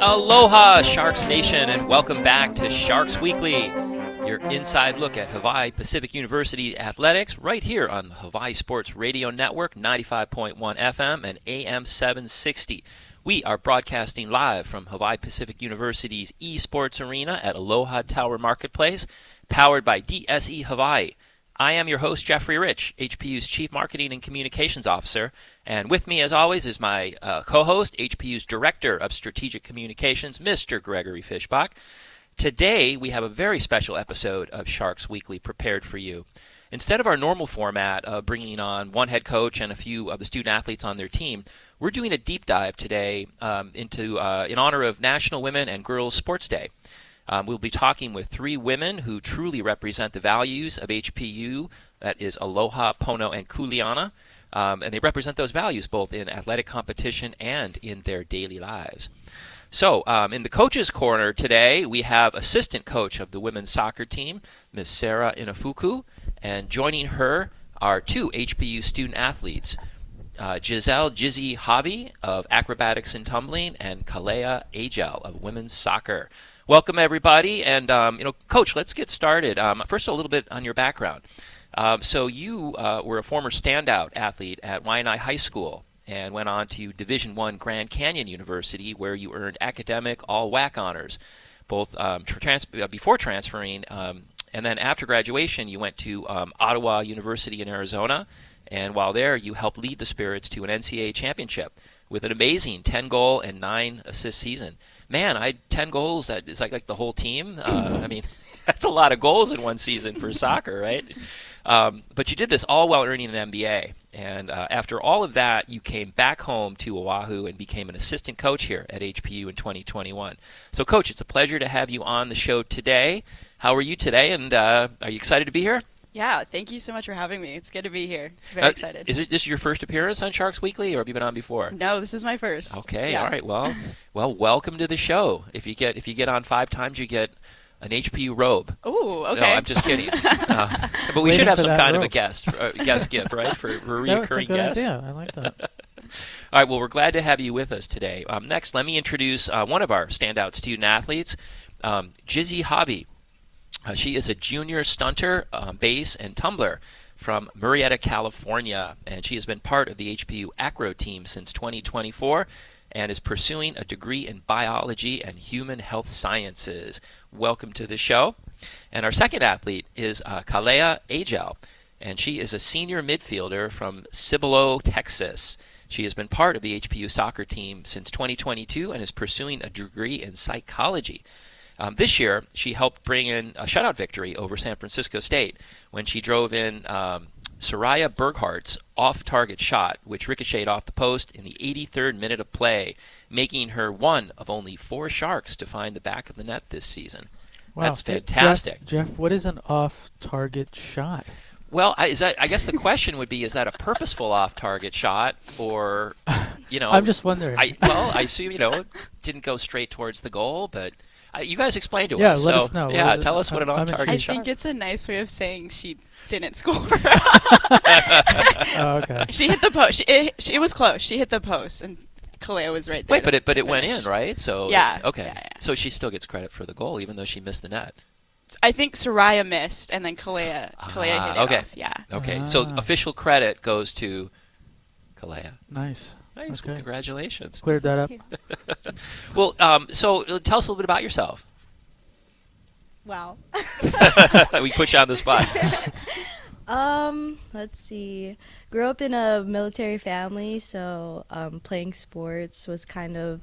Aloha, Sharks Nation, and welcome back to Sharks Weekly, your inside look at Hawaii Pacific University athletics right here on the Hawaii Sports Radio Network, 95.1 FM and AM 760. We are broadcasting live from Hawaii Pacific University's eSports Arena at Aloha Tower Marketplace, powered by DSE Hawaii. I am your host, Jeffrey Rich, HPU's Chief Marketing and Communications Officer, and with me, as always, is my co-host, HPU's Director of Strategic Communications, Mr. Gregory Fishbach. Today, we have a very special episode of Sharks Weekly prepared for you. Instead of our normal format of bringing on one head coach and a few of the student athletes on their team, we're doing a deep dive today in honor of National Women and Girls Sports Day. We'll be talking with three women who truly represent the values of HPU, that is Aloha, Pono, and Kuleana, and they represent those values both in athletic competition and in their daily lives. So, in the coaches' corner today, we have assistant coach of the women's soccer team, Ms. Sarah Inafuku, and joining her are two HPU student athletes, Giselle Jizzy Javi of acrobatics and tumbling, and Kalea Agel of women's soccer. Welcome, everybody, and Coach, let's get started. First, a little bit on your background. So you were a former standout athlete at Waianae High School and went on to Division I Grand Canyon University, where you earned academic all-WAC honors, both before transferring, and then after graduation, you went to Ottawa University in Arizona, and while there, you helped lead the Spirits to an NCAA championship with an amazing 10-goal and 9-assist season. Man, 10 goals, that is like the whole team. I mean, that's a lot of goals in one season for soccer, right? But you did this all while earning an MBA. And after all of that, you came back home to Oahu and became an assistant coach here at HPU in 2021. So, Coach, it's a pleasure to have you on the show today. How are you today, and are you excited to be here? Yeah, thank you so much for having me. It's good to be here. Very excited. Is this your first appearance on Sharks Weekly, or have you been on before? No, this is my first. Okay, yeah. All right. Well, welcome to the show. If you get on 5 times, you get an HPU robe. Oh, okay. No, I'm just kidding. But we should have some kind of a guest gift, right, for a recurring guest. That's a good idea. I like that. All right. Well, we're glad to have you with us today. Next, let me introduce one of our standout student athletes, Jizzy Javi. She is a junior stunter, base, and tumbler from Murrieta, California, and she has been part of the HPU acro team since 2024 and is pursuing a degree in biology and human health sciences. Welcome to the show. And our second athlete is Kalea Agel, and she is a senior midfielder from Cibolo, Texas. She has been part of the HPU soccer team since 2022 and is pursuing a degree in psychology. This year, she helped bring in a shutout victory over San Francisco State when she drove in Soraya Berghart's off-target shot, which ricocheted off the post in the 83rd minute of play, making her one of only 4 Sharks to find the back of the net this season. Wow. That's fantastic. Jeff, what is an off-target shot? Well, I guess the question would be, is that a purposeful off-target shot, or, I'm just wondering. I assume, it didn't go straight towards the goal, but you guys explained to us. Yeah, let us know. Yeah, tell us what an off-target shot. I think it's a nice way of saying she didn't score. Oh, okay. She hit the post. It was close. She hit the post, and Kalea was right there. Wait, but it went in, right? So yeah. Okay. Yeah. So she still gets credit for the goal, even though she missed the net. I think Soraya missed, and then Kalea hit it off. Yeah. Okay. So official credit goes to Kalea. Nice. Nice. Okay. Well, congratulations. Cleared that up. Well, so tell us a little bit about yourself. Wow. We put you on the spot. Let's see. Grew up in a military family, so playing sports was kind of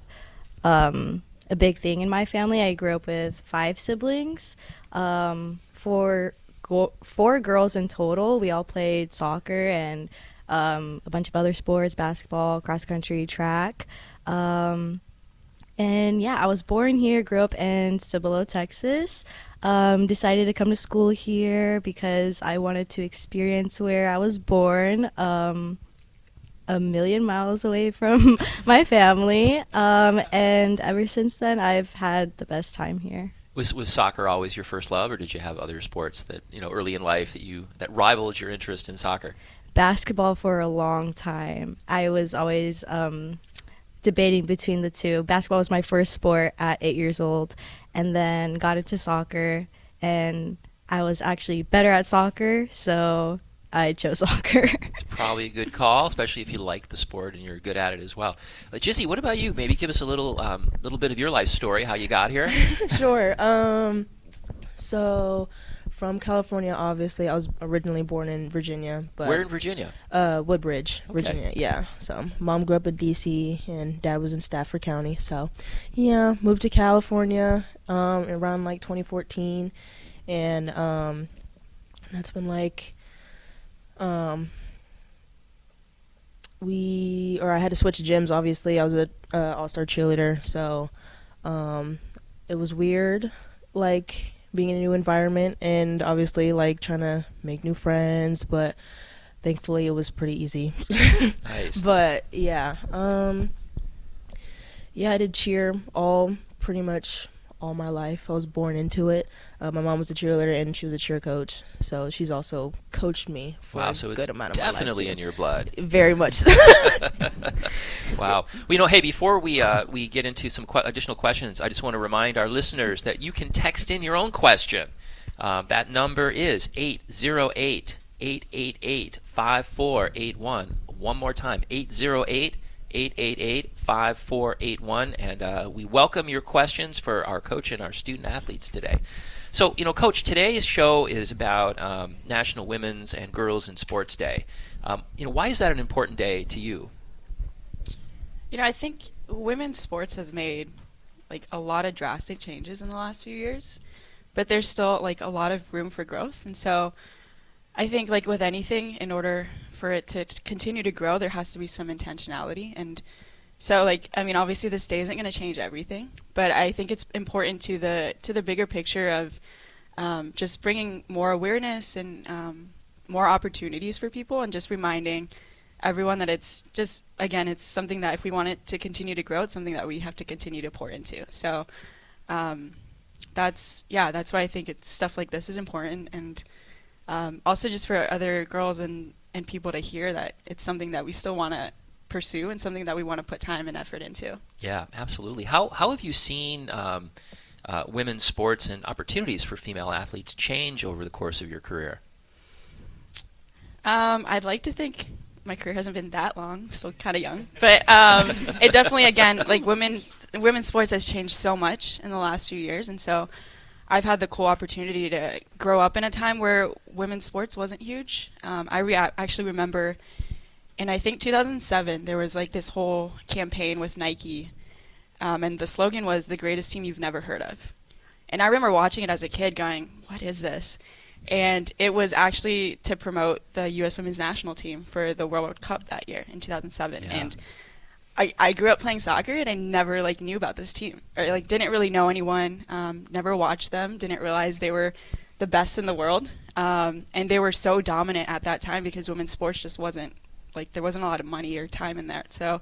a big thing in my family. I grew up with 5 siblings, 4 girls in total. We all played soccer and a bunch of other sports, basketball, cross country, track. And yeah, I was born here, grew up in Cibolo, Texas. Decided to come to school here because I wanted to experience where I was born, a million miles away from my family. And ever since then, I've had the best time here. Was soccer always your first love, or did you have other sports that, early in life that rivaled your interest in soccer? Basketball for a long time. I was always debating between the two. Basketball was my first sport at 8 years old, and then got into soccer, and I was actually better at soccer, so I chose soccer. It's probably a good call, especially if you like the sport and you're good at it as well. Jissy, what about you? Maybe give us a little bit of your life story, how you got here. Sure. So from California, obviously. I was originally born in Virginia, but Where in Virginia? Woodbridge, Virginia. Yeah. So mom grew up in D.C. and dad was in Stafford County. So yeah, moved to California around like 2014, and that's when like I had to switch gyms. Obviously, I was a all-star cheerleader, so it was weird, like being in a new environment, and obviously like trying to make new friends. But thankfully, it was pretty easy. Nice. But yeah, I did cheer pretty much all my life. I was born into it. My mom was a cheerleader and she was a cheer coach, so she's also coached me for a good amount of my life. Definitely in your blood. Very much so. Wow. Well, hey, before we get into some additional questions, I just want to remind our listeners that you can text in your own question. That number is 808-888-5481. One more time, 808-888-5481, and we welcome your questions for our coach and our student athletes today. So, Coach, today's show is about National Women's and Girls in Sports Day. Why is that an important day to you? I think women's sports has made like a lot of drastic changes in the last few years, but there's still like a lot of room for growth. And so I think like with anything, in order for it to continue to grow, there has to be some intentionality. And so obviously this day isn't going to change everything, but I think it's important to the bigger picture of just bringing more awareness and more opportunities for people, and just reminding everyone that it's just, again, it's something that if we want it to continue to grow, it's something that we have to continue to pour into. So that's why I think it's stuff like this is important, and also just for other girls and people to hear that it's something that we still want to pursue and something that we want to put time and effort into. Yeah, absolutely. How have you seen women's sports and opportunities for female athletes change over the course of your career? I'd like to think my career hasn't been that long. I'm still kind of young, but it definitely, again, like women's sports has changed so much in the last few years, and so I've had the cool opportunity to grow up in a time where women's sports wasn't huge. I actually remember in, I think, 2007, there was like this whole campaign with Nike, and the slogan was "the greatest team you've never heard of." And I remember watching it as a kid going, what is this? And it was actually to promote the U.S. women's national team for the World Cup that year in 2007. Yeah. And I grew up playing soccer, and I never knew about this team, or didn't really know anyone, never watched them, didn't realize they were the best in the world, and they were so dominant at that time because women's sports just wasn't there wasn't a lot of money or time in there, so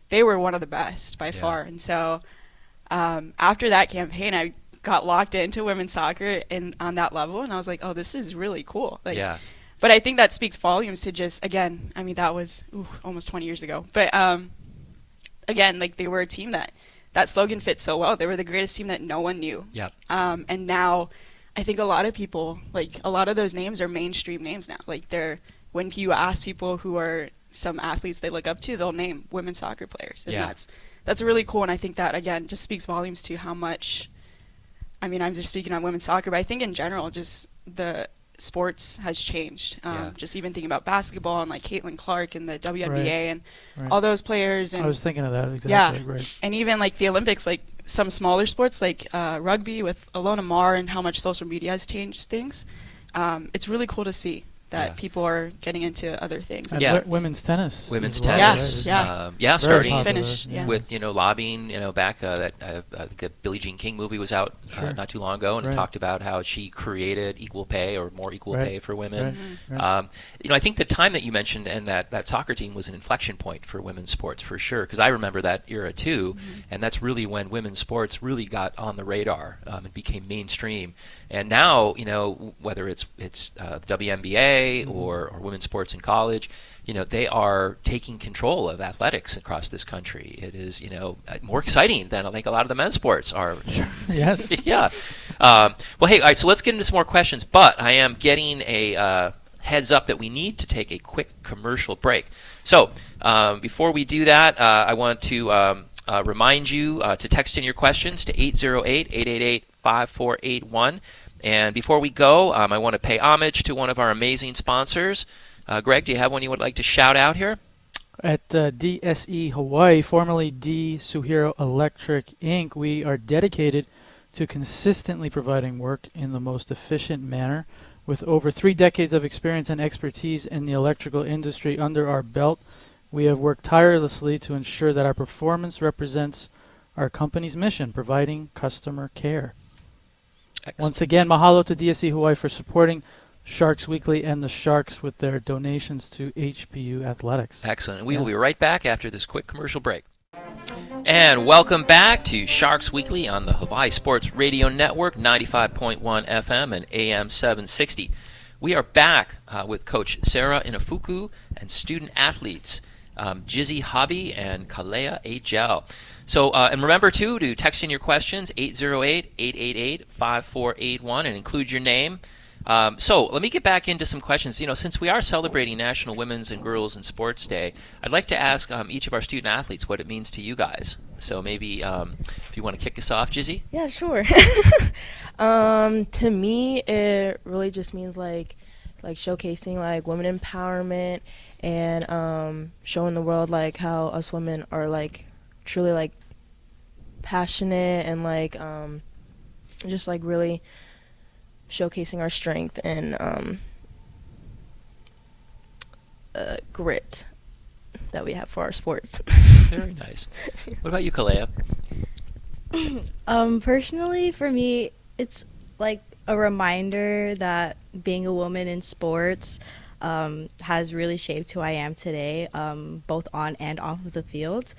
they were one of the best by far. And so after that campaign, I got locked into women's soccer and on that level, and I was like, oh, this is really cool. But I think that speaks volumes to just, again, I mean, that was almost 20 years ago, but again, they were a team that slogan fit so well. They were the greatest team that no one knew. Yep. And now I think a lot of people, a lot of those names are mainstream names now. When you ask people who are some athletes they look up to, they'll name women's soccer players. And that's really cool. And I think that, again, just speaks volumes to how much, I mean, I'm just speaking on women's soccer, but I think in general, just the sports has changed. Just even thinking about basketball and Caitlin Clark and the WNBA and all those players. And I was thinking of that exactly. Yeah, right. And even the Olympics, some smaller sports rugby with Alona Mar and how much social media has changed things. It's really cool to see that people are getting into other things. Women's tennis. Women's tennis. Starting finished. with lobbying. Back the Billie Jean King movie was out not too long ago, and it talked about how she created equal pay or more equal pay for women. I think the time that you mentioned and that soccer team was an inflection point for women's sports for sure, because I remember that era too, and that's really when women's sports really got on the radar and became mainstream. And now, whether it's the WNBA NCAA or women's sports in college, they are taking control of athletics across this country. It is, more exciting than I think a lot of the men's sports are. Yes. Yeah. Well, hey, all right, so let's get into some more questions, but I am getting a heads up that we need to take a quick commercial break. So before we do that, I want to remind you to text in your questions to 808-888-5481. And before we go, I want to pay homage to one of our amazing sponsors. Greg, do you have one you would like to shout out here? At DSE Hawaii, formerly D Suhiro Electric Inc., we are dedicated to consistently providing work in the most efficient manner. With over 3 decades of experience and expertise in the electrical industry under our belt, we have worked tirelessly to ensure that our performance represents our company's mission, providing customer care. Excellent. Once again, mahalo to DSE Hawaii for supporting Sharks Weekly and the Sharks with their donations to HPU Athletics. Excellent. We will be right back after this quick commercial break. And welcome back to Sharks Weekly on the Hawaii Sports Radio Network, 95.1 FM and AM 760. We are back with Coach Sarah Inafuku and student athletes Jizzy Hobby and Kalea Agel. So, and remember, too, to text in your questions, 808-888-5481, and include your name. So let me get back into some questions. Since we are celebrating National Women's and Girls in Sports Day, I'd like to ask each of our student athletes what it means to you guys. So maybe if you want to kick us off, Jizzy? Yeah, sure. To me, it really just means like showcasing like women empowerment and showing the world like how us women are like truly like passionate and like just like really showcasing our strength and grit that we have for our sports. Very nice. What about you, Kalea? Personally, for me, it's like a reminder that being a woman in sports has really shaped who I am today, both on and off of the field.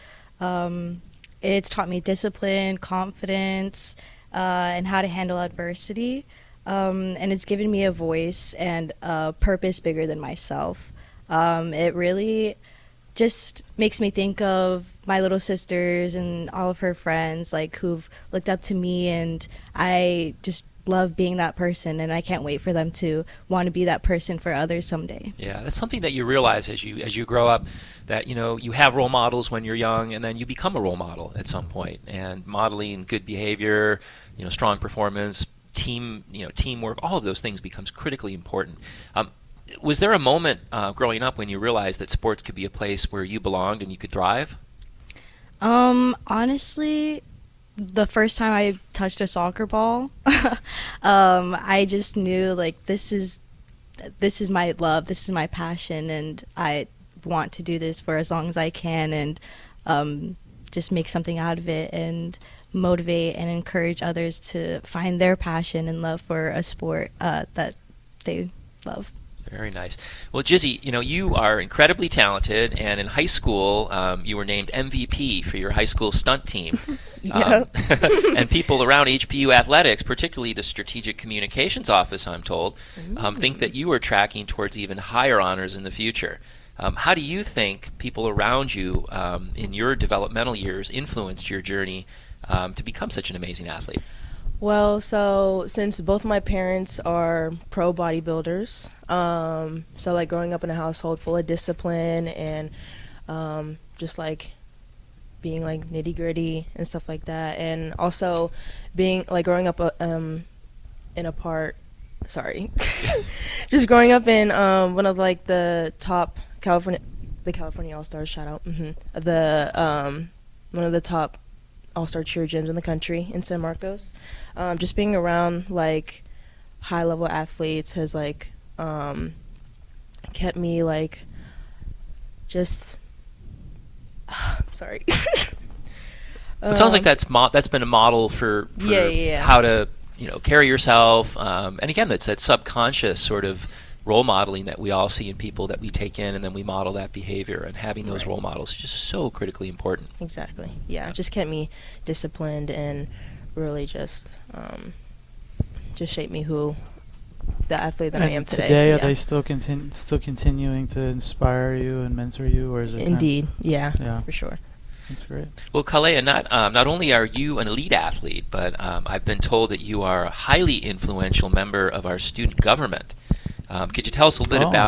It's taught me discipline, confidence, and how to handle adversity. And it's given me a voice and a purpose bigger than myself. It really just makes me think of my little sisters and all of her friends, like, who've looked up to me, and I just love being that person, and I can't wait for them to want to be that person for others someday. Yeah, that's something that you realize as you grow up, that you have role models when you're young, and then you become a role model at some point, and modeling good behavior, strong performance, teamwork, all of those things becomes critically important. Was there a moment growing up when you realized that sports could be a place where you belonged and you could thrive? Honestly, the first time I touched a soccer ball, I just knew, like, this is my love, this is my passion, and I want to do this for as long as I can, and just make something out of it and motivate and encourage others to find their passion and love for a sport that they love. Very nice. Well, Jizzy, you are incredibly talented, and in high school, you were named MVP for your high school stunt team. Yep. And people around HPU Athletics, particularly the Strategic Communications Office, I'm told, think that you are tracking towards even higher honors in the future. How do you think people around you in your developmental years influenced your journey to become such an amazing athlete? Well, so since both my parents are pro bodybuilders, so like growing up in a household full of discipline and just like being like nitty gritty and stuff like that, and also being like growing up in a part, just growing up in one of like the top California All-Stars, shout out, one of the top all-star cheer gyms in the country in San Marcos. Just being around like high-level athletes has like kept me like just sorry. It sounds like that's been a model for how to carry yourself, and again, that's that subconscious sort of role modeling that we all see in people that we take in, and then we model that behavior, and having those role models is just so critically important. Exactly. Yeah, it just kept me disciplined and really just shaped me who the athlete that I am today. Today, yeah. are they still continuing to inspire you and mentor you, or is it? Indeed, Yeah. for sure. That's great. Well, Kalea, not only are you an elite athlete, but I've been told that you are a highly influential member of our student government. Could you tell us a little bit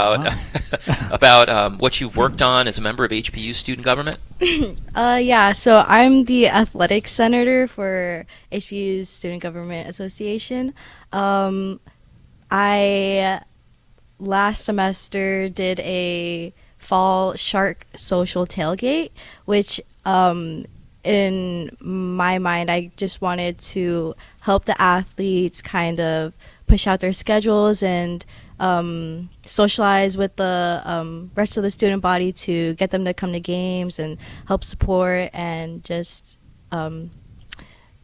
about what you've worked on as a member of HPU student government? Yeah, so I'm the athletics senator for HPU's Student Government Association. I last semester did a fall shark social tailgate, which in my mind, I just wanted to help the athletes kind of push out their schedules and socialize with the rest of the student body to get them to come to games and help support and just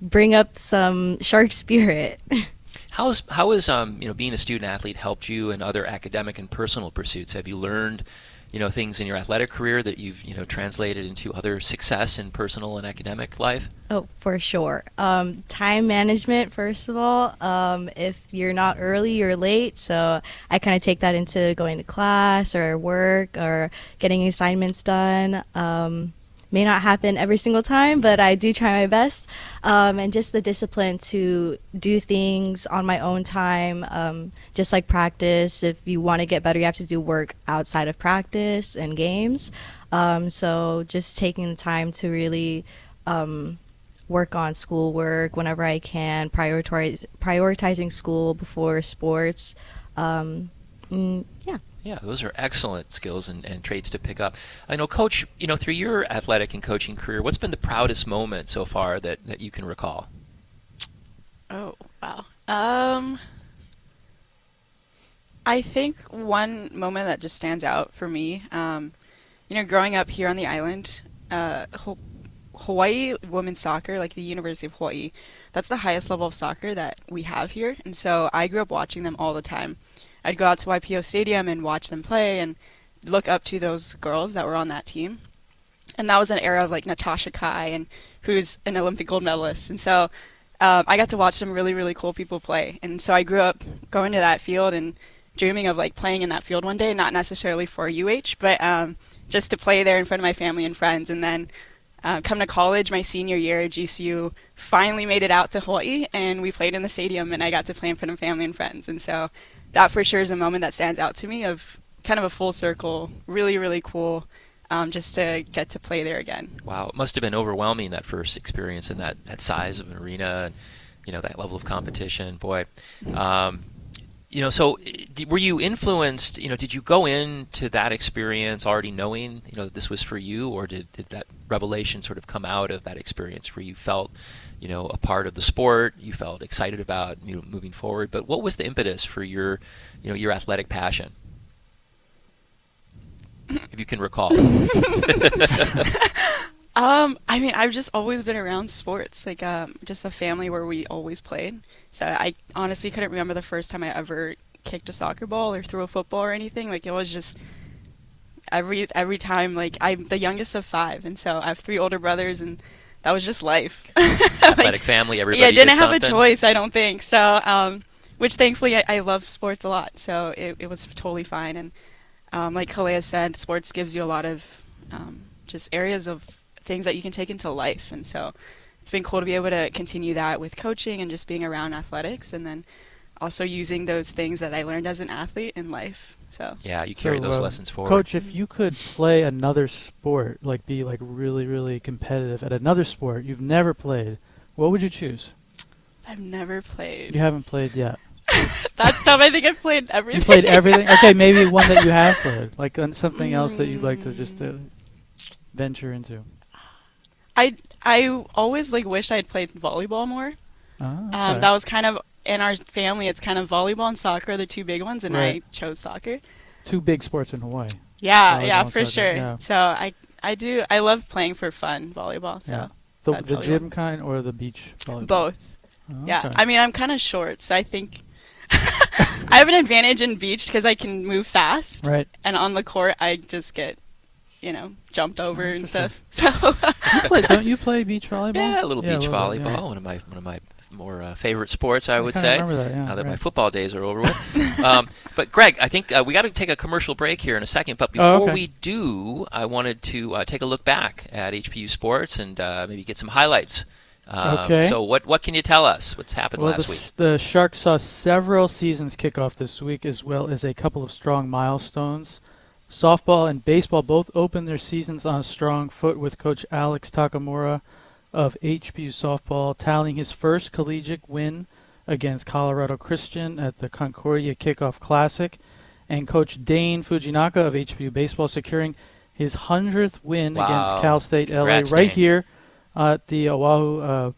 bring up some shark spirit. How has being a student athlete helped you in other academic and personal pursuits? Have you learned things in your athletic career that you've translated into other success in personal and academic life? Oh, for sure. Time management, first of all. If you're not early, you're late. So I kind of take that into going to class or work or getting assignments done. May not happen every single time, but I do try my best. And just the discipline to do things on my own time, just like practice. If you want to get better, you have to do work outside of practice and games. So just taking the time to really work on schoolwork whenever I can, prioritizing school before sports. Yeah. Yeah, those are excellent skills and traits to pick up. I know, Coach, through your athletic and coaching career, what's been the proudest moment so far that you can recall? Oh, wow. I think one moment that just stands out for me, growing up here on the island, Hawaii women's soccer, like the University of Hawaii, that's the highest level of soccer that we have here. And so I grew up watching them all the time. I'd go out to YPO Stadium and watch them play and look up to those girls that were on that team. And that was an era of like Natasha Kai, and who's an Olympic gold medalist. And so I got to watch some really, really cool people play. And so I grew up going to that field and dreaming of like playing in that field one day, not necessarily for UH, but just to play there in front of my family and friends. And then come to college, my senior year, GCU finally made it out to Hawaii, and we played in the stadium, and I got to play in front of family and friends. And so that for sure is a moment that stands out to me of kind of a full circle, really, really cool, just to get to play there again. Wow, it must have been overwhelming, that first experience in that size of an arena, and that level of competition. Boy, so were you influenced? Did you go into that experience already knowing that this was for you, or did that revelation sort of come out of that experience where you felt a part of the sport, you felt excited about moving forward? But what was the impetus for your your athletic passion, if you can recall? I mean, I've just always been around sports, like just a family where we always played. So I honestly couldn't remember the first time I ever kicked a soccer ball or threw a football or anything. Like, it was just every time. Like, I'm the youngest of 5, and so I have 3 older brothers, and that was just life. Athletic family, everybody. Yeah, didn't have something. a choice, I don't think. So, which thankfully I love sports a lot, so it was totally fine. And like Kalea said, sports gives you a lot of just areas of things that you can take into life, and so it's been cool to be able to continue that with coaching and just being around athletics, and then also using those things that I learned as an athlete in life. So yeah, you carry those lessons forward. Coach, if you could play another sport, like be like really, really competitive at another sport you've never played, what would you choose? I've never played. You haven't played yet. That's tough. I think I've played everything. You played everything? Okay, maybe one that you have played, like something else that you'd like to just venture into. I always wish I'd played volleyball more. Oh, okay. That was kind of in our family. It's kind of volleyball and soccer are the 2 big ones, and right. I chose soccer. 2 big sports in Hawaii. Yeah, Volleyball for and soccer, sure. yeah. So I love playing for fun volleyball. So Yeah. The volleyball. gym kind or the beach volleyball? Both. Oh, Yeah, okay. I mean, I'm kind of short, so I think I have an advantage in beach because I can move fast. Right. And on the court, I just get, jumped over and for sure. stuff. So Don't you play beach volleyball? Yeah, a little beach volleyball. Yeah. One of my more favorite sports, I would kinda say. remember that, yeah, now that my right. football days are over with. But Greg, I think we got to take a commercial break here in a second. But before okay. we do, I wanted to take a look back at HPU sports and maybe get some highlights. Okay. So what can you tell us? What's happened last week? The Sharks saw several seasons kick off this week, as well as a couple of strong milestones. Softball and baseball both opened their seasons on a strong foot, with Coach Alex Takamura of HPU softball tallying his first collegiate win against Colorado Christian at the Concordia Kickoff Classic, and Coach Dane Fujinaka of HPU baseball securing his 100th win against Cal State Congrats, LA right Dane. here at the Oahu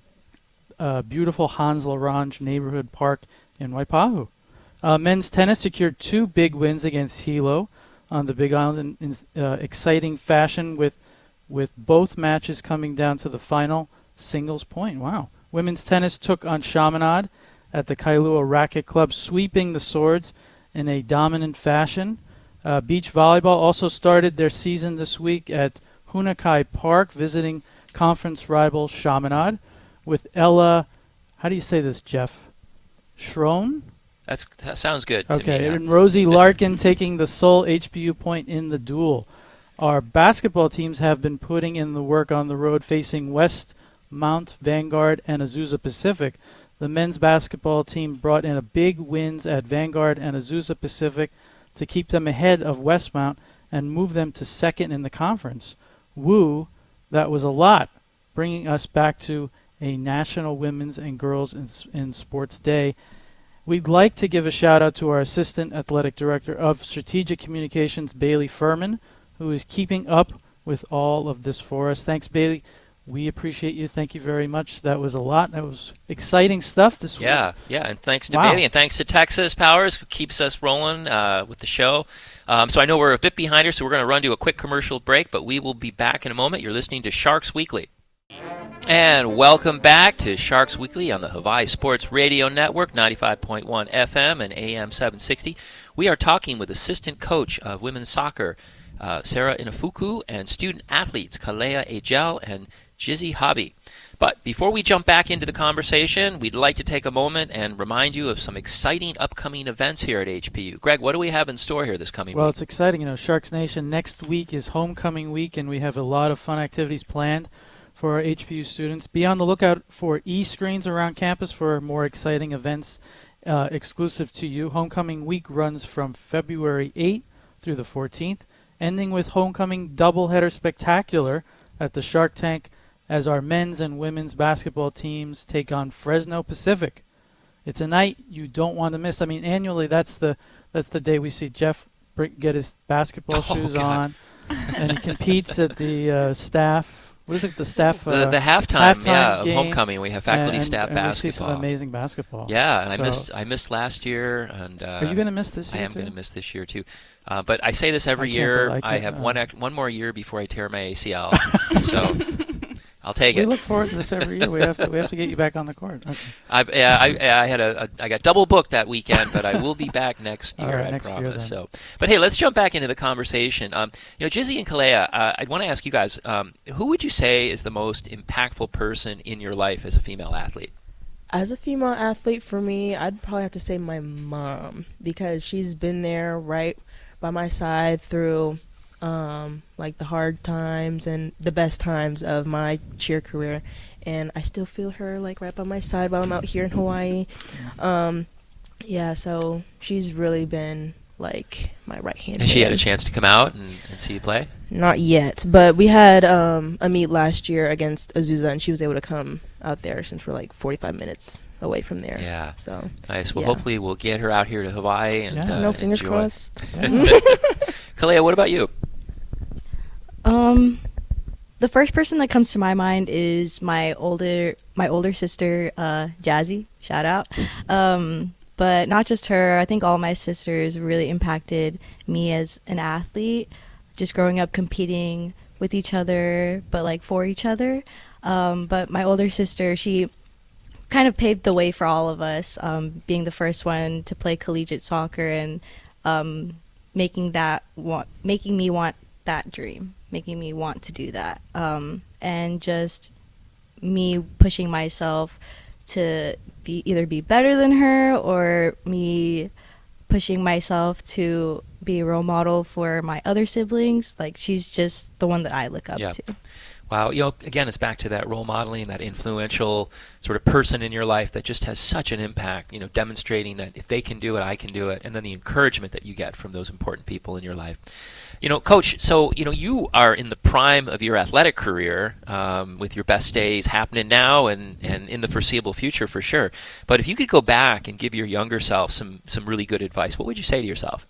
beautiful Hans Larange neighborhood park in Waipahu. Men's tennis secured 2 big wins against Hilo on the Big Island in exciting fashion, with both matches coming down to the final singles point. Wow. Women's tennis took on Chaminade at the Kailua Racket Club, sweeping the Swords in a dominant fashion. Beach volleyball also started their season this week at Hunakai Park, visiting conference rival Chaminade, with Ella, how do you say this, Jeff? Schroen? That sounds good to Okay, me. Yeah. and Rosie Larkin taking the sole HPU point in the duel. Our basketball teams have been putting in the work on the road, facing Westmount, Vanguard, and Azusa Pacific. The men's basketball team brought in a big wins at Vanguard and Azusa Pacific to keep them ahead of Westmount and move them to second in the conference. Woo, that was a lot, bringing us back to a National Women's and Girls in Sports Day. We'd like to give a shout out to our Assistant Athletic Director of Strategic Communications, Bailey Furman, who is keeping up with all of this for us. Thanks, Bailey. We appreciate you. Thank you very much. That was a lot. That was exciting stuff this week. Yeah, and thanks to Wow. Bailey, and thanks to Texas Powers, who keeps us rolling with the show. So I know we're a bit behind here, so we're going to run to a quick commercial break, but we will be back in a moment. You're listening to Sharks Weekly. And welcome back to Sharks Weekly on the Hawaii Sports Radio Network, 95.1 FM and AM 760. We are talking with assistant coach of women's soccer, Sarah Inafuku, and student athletes, Kalea Agel and Jizzy Hobby. But before we jump back into the conversation, we'd like to take a moment and remind you of some exciting upcoming events here at HPU. Greg, what do we have in store here this coming Well, week? it's exciting. You know, Sharks Nation, next week is homecoming week, and we have a lot of fun activities planned for our HPU students. Be on the lookout for e-screens around campus for more exciting events exclusive to you. Homecoming week runs from February 8th through the 14th, ending with Homecoming Doubleheader Spectacular at the Shark Tank as our men's and women's basketball teams take on Fresno Pacific. It's a night you don't want to miss. I mean, annually, that's the day we see Jeff get his basketball shoes God. on, and he competes at the staff. What is it? The staff. The halftime, halftime of game, homecoming, we have faculty staff and basketball. we see some amazing basketball. Yeah, and So- I missed last year, and Are you going to miss this I year am too? going to miss this year too. But I say this every I can't year. believe- I I can't- have one more year before I tear my ACL, so I'll take We it. look forward to this every year. We have to get you back on the court. Okay. I got double booked that weekend, but I will be back next year. All right, I next year promise. then. So, but hey, let's jump back into the conversation. Jizzy and Kalea, I'd want to ask you guys, who would you say is the most impactful person in your life as a female athlete? As a female athlete, for me, I'd probably have to say my mom, because she's been there right by my side through like the hard times and the best times of my cheer career, and I still feel her like right by my side while I'm out here in Hawaii. Yeah, so she's really been like my right hand. And she had a man. chance to come out and see you play? Not yet, but we had a meet last year against Azusa, and she was able to come out there since we're like 45 minutes away from there. Yeah. So Nice. Well, yeah. hopefully we'll get her out here to Hawaii and Yeah. no fingers enjoy. crossed. Kalea, what about you? The first person that comes to my mind is my older sister, Jazzy. Shout out. But not just her. I think all my sisters really impacted me as an athlete. Just growing up competing with each other, but like for each other. But my older sister, she kind of paved the way for all of us, being the first one to play collegiate soccer and making me want that dream, making me want to do that. and just me pushing myself to either be better than her, or me pushing myself to be a role model for my other siblings. Like, she's just the one that I look up Yeah. to. Wow. Again, it's back to that role modeling, that influential sort of person in your life that just has such an impact, demonstrating that if they can do it, I can do it, and then the encouragement that you get from those important people in your life. Coach, so, you are in the prime of your athletic career, with your best days happening now and in the foreseeable future for sure. But if you could go back and give your younger self some really good advice, what would you say to yourself?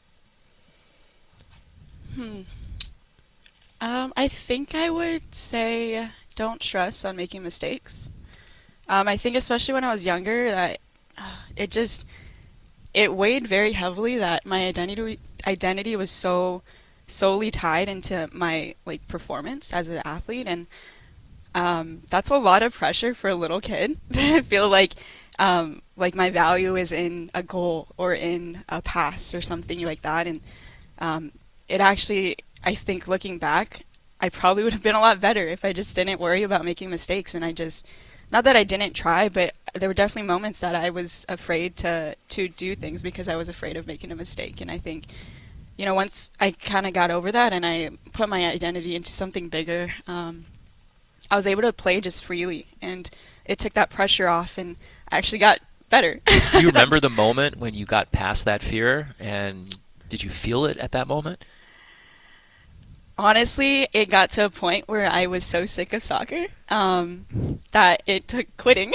I think I would say don't stress on making mistakes. I think especially when I was younger that it weighed very heavily that my identity was so solely tied into my performance as an athlete, and that's a lot of pressure for a little kid to feel like my value is in a goal or in a pass or something like that. And it actually, I think looking back, I probably would have been a lot better if I just didn't worry about making mistakes. And not that I didn't try, but there were definitely moments that I was afraid to do things because I was afraid of making a mistake. And I think, once I kind of got over that and I put my identity into something bigger, I was able to play just freely, and it took that pressure off, and I actually got better. Do you remember the moment when you got past that fear, and did you feel it at that moment? Honestly, it got to a point where I was so sick of soccer that it took quitting.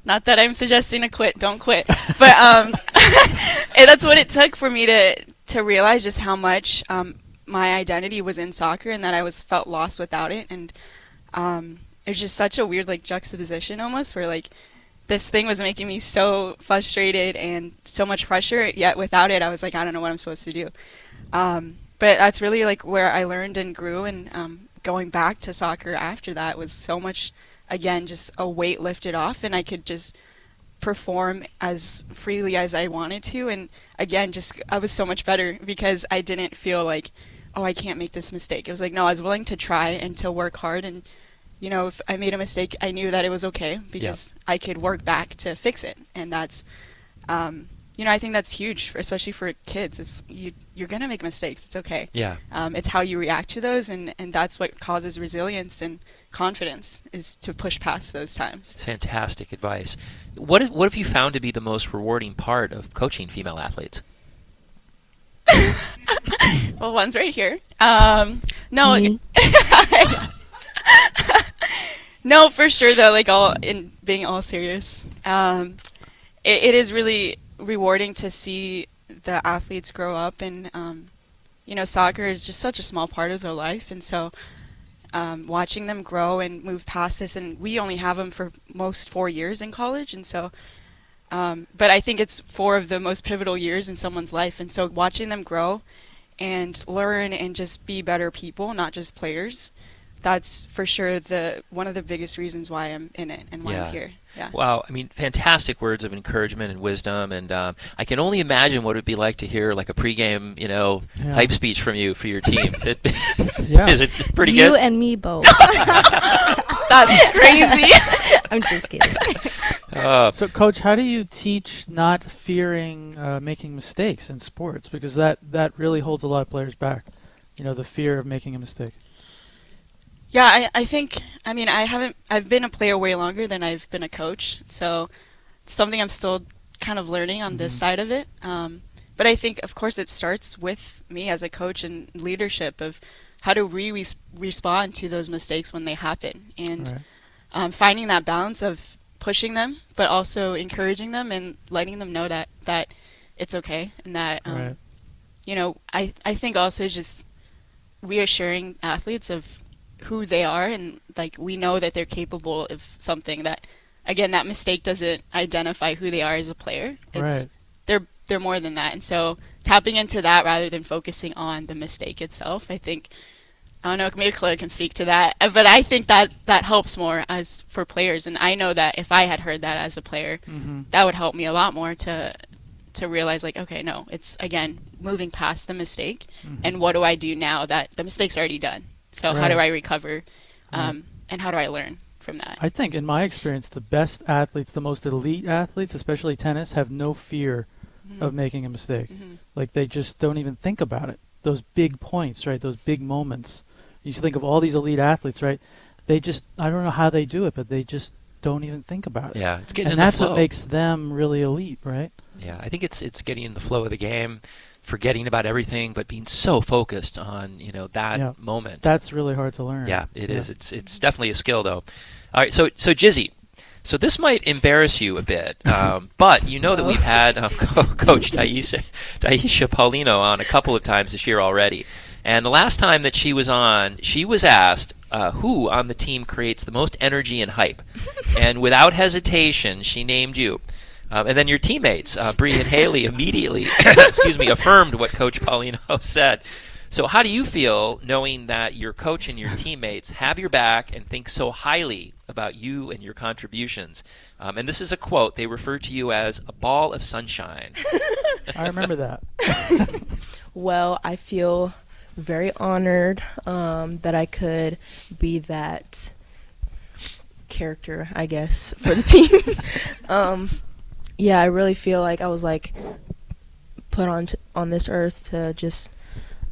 Not that I'm suggesting don't quit. But and that's what it took for me to realize just how much my identity was in soccer, and that I felt lost without it. And it was just such a weird juxtaposition almost, where this thing was making me so frustrated and so much pressure, yet without it I was I don't know what I'm supposed to do. But that's really where I learned and grew, and going back to soccer after that was so much, again, just a weight lifted off, and I could just perform as freely as I wanted to. And again, I was so much better because I didn't feel oh, I can't make this mistake. It was no, I was willing to try and to work hard, and if I made a mistake, I knew that it was okay because I could work back to fix it. And that's I think that's huge, especially for kids. You're going to make mistakes. It's okay. Yeah. It's how you react to those, and that's what causes resilience and confidence, is to push past those times. It's fantastic advice. What have you found to be the most rewarding part of coaching female athletes? Well, one's right here. No, no, for sure though. Being all serious, it is really rewarding to see the athletes grow up, and soccer is just such a small part of their life, and so watching them grow and move past this, and we only have them for most 4 years in college, and so but I think it's 4 of the most pivotal years in someone's life, and so watching them grow and learn and just be better people, not just players, that's for sure one of the biggest reasons why I'm in it and why I'm here. Yeah. Wow, fantastic words of encouragement and wisdom, and I can only imagine what it would be like to hear a pregame, hype speech from you for your team. Is it pretty good? You and me both. That's crazy. I'm just kidding. So, Coach, how do you teach not fearing making mistakes in sports? Because that really holds a lot of players back, the fear of making a mistake. Yeah, I think, I've been a player way longer than I've been a coach, so it's something I'm still kind of learning on this side of it. But I think, of course, it starts with me as a coach and leadership of how to respond to those mistakes when they happen, and finding that balance of pushing them, but also encouraging them and letting them know that it's okay, and that, I think also just reassuring athletes of who they are, and we know that they're capable of something, that again, that mistake doesn't identify who they are as a player. It's they're more than that, and so tapping into that rather than focusing on the mistake itself, I think, I don't know, maybe Chloe can speak to that, but I think that helps more as for players, and I know that if I had heard that as a player, that would help me a lot more to realize okay, no, it's again moving past the mistake, and what do I do now that the mistake's already done? So how do I recover and how do I learn from that? I think, in my experience, the best athletes, the most elite athletes, especially tennis, have no fear of making a mistake. Like, they just don't even think about it. Those big points, right? Those big moments. You think of all these elite athletes, right? They just, I don't know how they do it, but they just don't even think about it. Yeah, it's getting and in that's the flow. what makes them really elite, right? Yeah, I think it's getting in the flow of the game, forgetting about everything, but being so focused on that moment. That's really hard to learn. Yeah, it is. It's definitely a skill, though. All right, so Jizzy, so this might embarrass you a bit, but you know that we've had Coach Daisha Paulino on a couple of times this year already. And the last time that she was on, she was asked who on the team creates the most energy and hype. And without hesitation, she named you. And then your teammates, Bree and Haley, immediately affirmed what Coach Paulino said. So how do you feel knowing that your coach and your teammates have your back and think so highly about you and your contributions? And this is a quote. They refer to you as a ball of sunshine. I remember that. Well, I feel very honored that I could be that character, I guess, for the team. Yeah, I really feel like I was put on this earth to just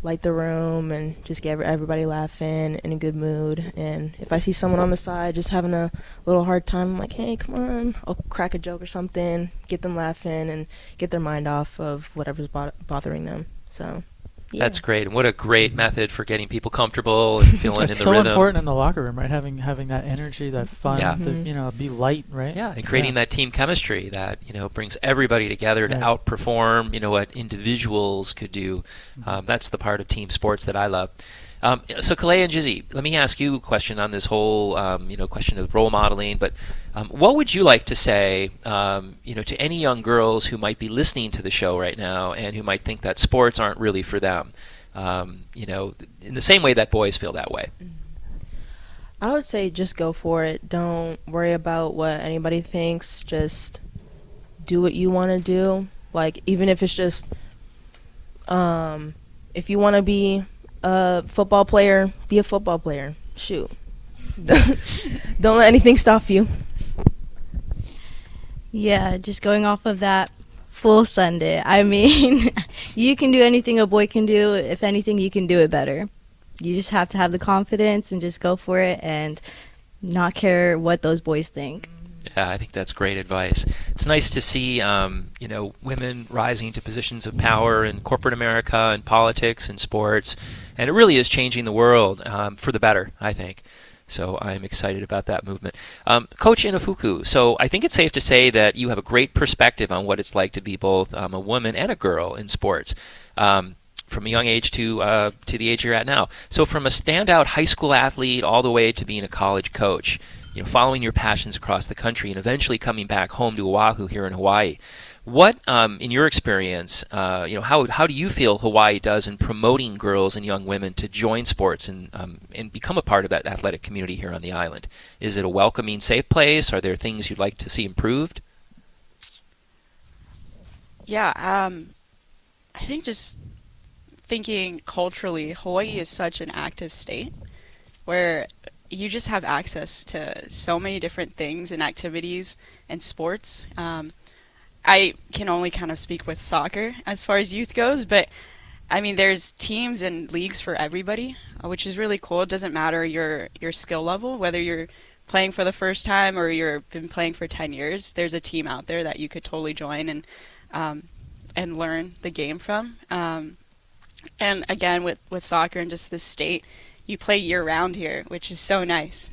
light the room and just get everybody laughing, in a good mood. And if I see someone on the side just having a little hard time, I'm like, hey, come on, I'll crack a joke or something, get them laughing and get their mind off of whatever's bothering them. So yeah. That's great, and what a great method for getting people comfortable and feeling in the rhythm. It's so important in the locker room, right? Having that energy, that fun, to be light, right? Yeah, and creating that team chemistry that brings everybody together to outperform what individuals could do. That's the part of team sports that I love. So Kalea and Jizzy, let me ask you a question on this whole question of role modeling. But what would you like to say to any young girls who might be listening to the show right now and who might think that sports aren't really for them? In the same way that boys feel that way. I would say just go for it. Don't worry about what anybody thinks. Just do what you want to do. Like, even if it's just if you want to be a football player, be a football player. Shoot. Don't let anything stop you. Yeah, just going off of that full Sunday. I mean, you can do anything a boy can do. If anything, you can do it better. You just have to have the confidence and just go for it and not care what those boys think. Yeah, I think that's great advice. It's nice to see, women rising to positions of power in corporate America and politics and sports, and it really is changing the world for the better, I think. So I'm excited about that movement. Coach Inafuku, so I think it's safe to say that you have a great perspective on what it's like to be both a woman and a girl in sports, from a young age to the age you're at now. So from a standout high school athlete all the way to being a college coach, following your passions across the country and eventually coming back home to Oahu here in Hawaii. What, in your experience, how do you feel Hawaii does in promoting girls and young women to join sports and become a part of that athletic community here on the island? Is it a welcoming, safe place? Are there things you'd like to see improved? Yeah, I think just thinking culturally, Hawaii is such an active state where you just have access to so many different things and activities and sports. I can only kind of speak with soccer as far as youth goes, but I mean, there's teams and leagues for everybody, which is really cool. It doesn't matter your skill level, whether you're playing for the first time or you've been playing for 10 years. There's a team out there that you could totally join and learn the game from. And again, with soccer and just this state, you play year-round here, which is so nice.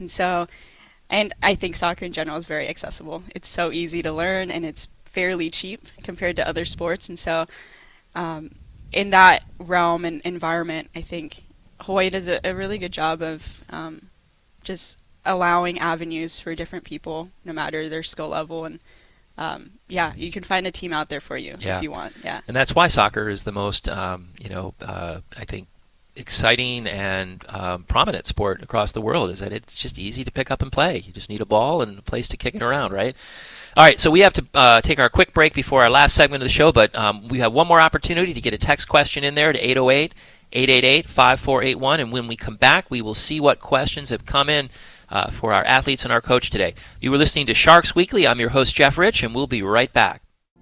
And I think soccer in general is very accessible. It's so easy to learn, and it's fairly cheap compared to other sports. And so in that realm and environment, I think Hawaii does a really good job of just allowing avenues for different people, no matter their skill level. And you can find a team out there for you if you want. Yeah. And that's why soccer is the most, I think, exciting and prominent sport across the world, is that it's just easy to pick up and play. You just need a ball and a place to kick it around, right? All right, so we have to take our quick break before our last segment of the show, but we have one more opportunity to get a text question in there to 888-5481. And when we come back, we will see what questions have come in for our athletes and our coach today. You were listening to Sharks Weekly. I'm your host, Jeff Rich, and we'll be right back.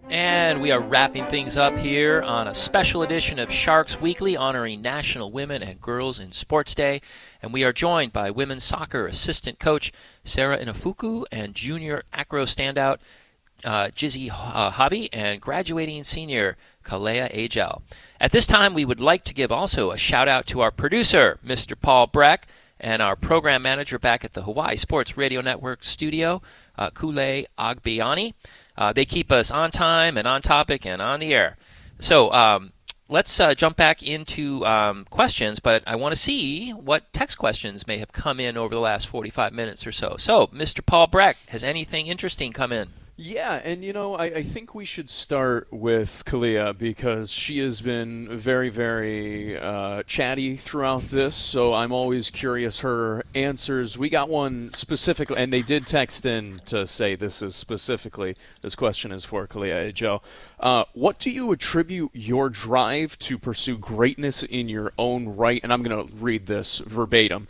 And we are wrapping things up here on a special edition of Sharks Weekly honoring National Women and Girls in Sports Day. And we are joined by women's soccer assistant coach Sarah Inafuku and junior acro standout Jizzy Hobby and graduating senior Kalea Agel. At this time, we would like to give also a shout out to our producer, Mr. Paul Breck, and our program manager back at the Hawaii Sports Radio Network studio, Kule Agbiani. They keep us on time and on topic and on the air. So let's jump back into questions, but I want to see what text questions may have come in over the last 45 minutes or so. So, Mr. Paul Breck, has anything interesting come in? Yeah, and I think we should start with Kalea because she has been very, very chatty throughout this, so I'm always curious her answers. We got one specifically, and they did text in to say this question is for Kalea Joe. What do you attribute your drive to pursue greatness in your own right? And I'm going to read this verbatim.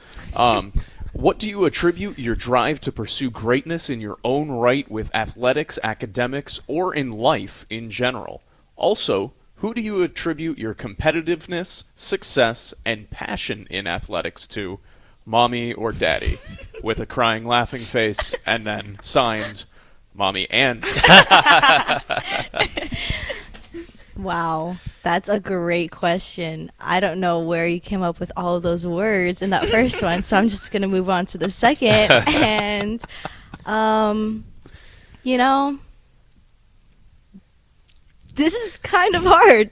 What do you attribute your drive to pursue greatness in your own right with athletics, academics, or in life in general? Also, who do you attribute your competitiveness, success, and passion in athletics to? Mommy or daddy? With a crying, laughing face, and then signed, Mommy and. Wow, that's a great question. I don't know where you came up with all of those words in that first one, so I'm just going to move on to the second. And, this is kind of hard.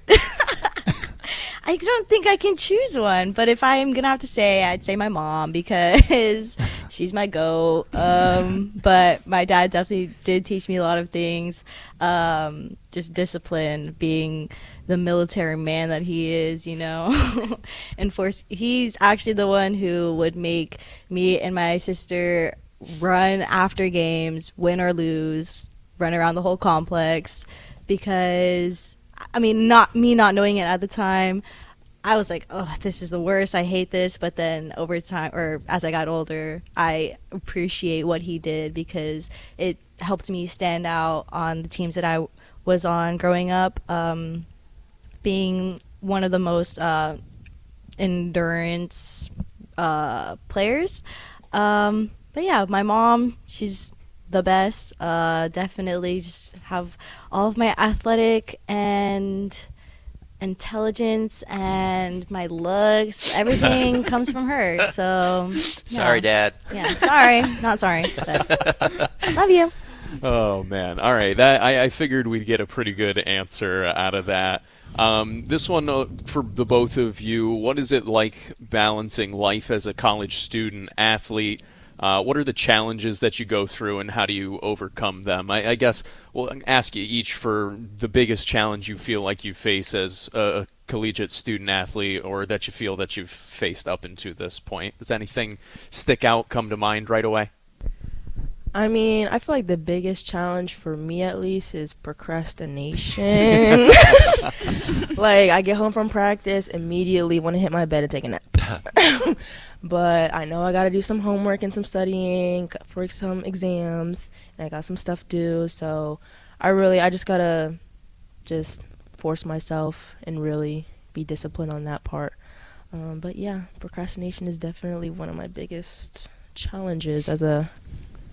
I don't think I can choose one, but if I'm going to have to say, I'd say my mom because she's my GOAT. But my dad definitely did teach me a lot of things, just discipline, being the military man that he is, and he's actually the one who would make me and my sister run after games, win or lose, run around the whole complex because not knowing it at the time, I was like, oh, this is the worst. I hate this. But then over time, or as I got older, I appreciate what he did because it helped me stand out on the teams that I was on growing up, being one of the most endurance players. But yeah, my mom, she's the best. Definitely just have all of my athletic and intelligence and my looks, everything comes from her. So Sorry, Dad. Yeah, sorry. Not sorry, but love you. Oh, man. All right. I figured we'd get a pretty good answer out of that. This one for the both of you, what is it like balancing life as a college student athlete? What are the challenges that you go through and how do you overcome them? I guess we'll ask you each for the biggest challenge you feel like you face as a collegiate student athlete or that you feel that you've faced up into this point. Does anything stick out, come to mind right away? I feel like the biggest challenge for me at least is procrastination. Like, I get home from practice, immediately want to hit my bed and take a nap. But I know I got to do some homework and some studying for some exams, and I got some stuff due, so I just got to just force myself and really be disciplined on that part. But yeah, procrastination is definitely one of my biggest challenges as a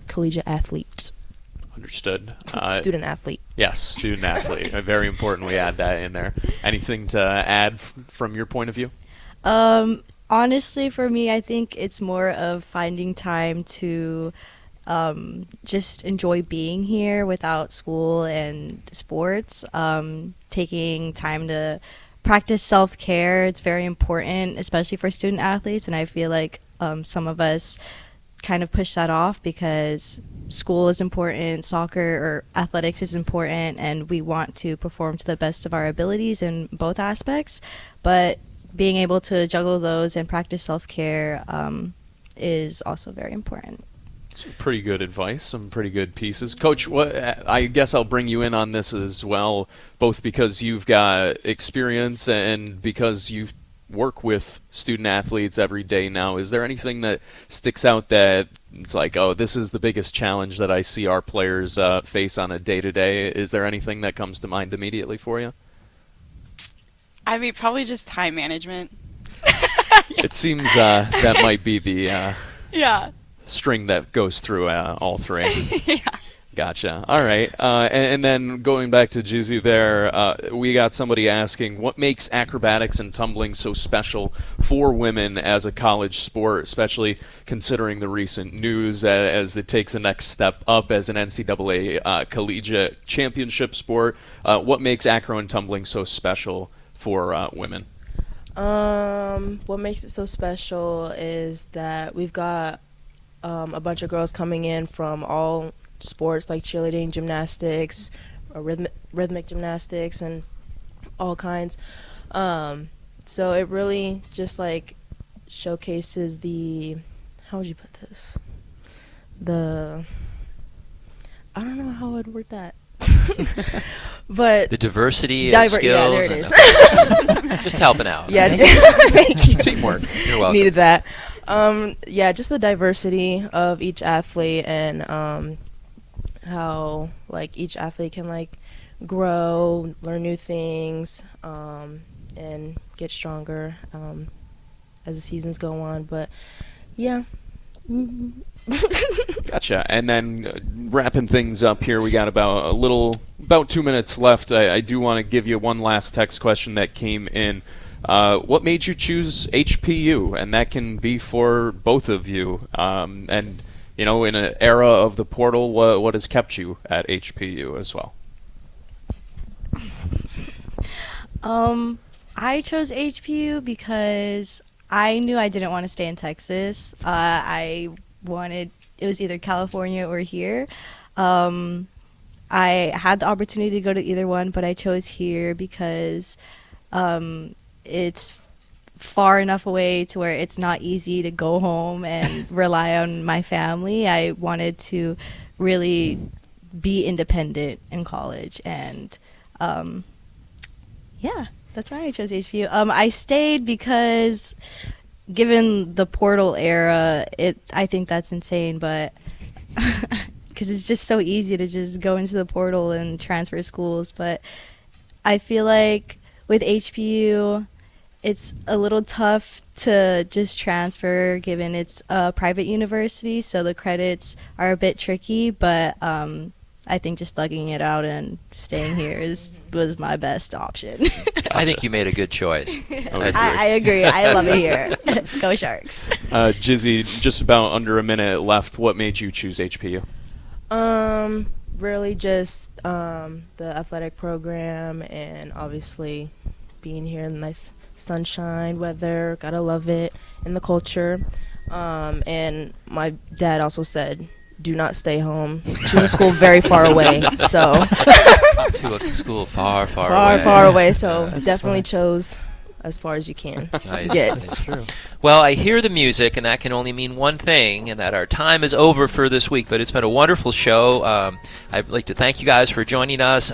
collegiate athlete. Understood. Student athlete. Yes, student athlete. Very important we add that in there. Anything to add from your point of view? Honestly, for me, I think it's more of finding time to just enjoy being here without school and sports. Taking time to practice self-care. It's very important, especially for student athletes, and I feel like some of us kind of push that off because school is important, soccer or athletics is important, and we want to perform to the best of our abilities in both aspects. But being able to juggle those and practice self-care is also very important. Some pretty good advice, some pretty good pieces. Coach, I guess I'll bring you in on this as well, both because you've got experience and because you've work with student athletes every day now. Is there anything that sticks out that it's like, oh, this is the biggest challenge that I see our players face on a day-to-day? Is there anything that comes to mind immediately for you? I mean, probably just time management. It seems that might be the Yeah. string that goes through all three. Yeah. Gotcha. All right. And then going back to Jizzy there, we got somebody asking, what makes acrobatics and tumbling so special for women as a college sport, especially considering the recent news as it takes the next step up as an NCAA collegiate championship sport? What makes acro and tumbling so special for women? What makes it so special is that we've got a bunch of girls coming in from all sports like cheerleading, gymnastics, rhythmic gymnastics, and all kinds. So it really just like showcases how would you put this? I don't know how I'd word that. But The diversity of skills. Yeah, there it is. Just helping out. Yeah, thank you. Teamwork. You're welcome. Needed that. Yeah, just the diversity of each athlete and how like each athlete can like grow, learn new things, and get stronger as the seasons go on. But yeah. Gotcha. And then wrapping things up here, we got about 2 minutes left. I do want to give you one last text question that came in. What made you choose HPU? And that can be for both of you. And, you know, in an era of the portal, what has kept you at HPU as well? I chose HPU because I knew I didn't want to stay in Texas. It was either California or here. I had the opportunity to go to either one, but I chose here because it's far enough away to where it's not easy to go home and rely on my family. I wanted to really be independent in college, and yeah, that's why I chose HPU. I stayed because, given the portal era, I think that's insane, but because it's just so easy to just go into the portal and transfer schools. But I feel like with HPU, it's a little tough to just transfer given it's a private university, so the credits are a bit tricky, but I think just thugging it out and staying here was my best option. I think you made a good choice. I agree. I love it here. Go Sharks. Jizzy, just about under a minute left. What made you choose HPU? Really just the athletic program, and obviously being here in the nice sunshine weather. Gotta love it, and the culture. And my dad also said, do not stay home. Choose a school very far away. So To a school far away. far away. So That's definitely fine. chose as far as you can. Nice. Get. That's true. Well, I hear the music, and that can only mean one thing, and that our time is over for this week. But it's been a wonderful show. I'd like to thank you guys for joining us.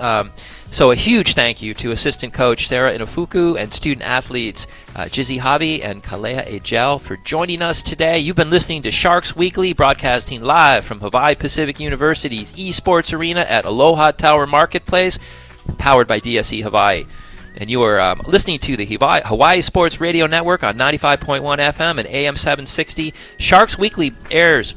So a huge thank you to assistant coach Sarah Inafuku and student athletes Jizzy Javi and Kalea Ejel for joining us today. You've been listening to Sharks Weekly, broadcasting live from Hawaii Pacific University's eSports Arena at Aloha Tower Marketplace, powered by DSE Hawaii. And you are listening to the Hawaii Sports Radio Network on 95.1 FM and AM 760. Sharks Weekly airs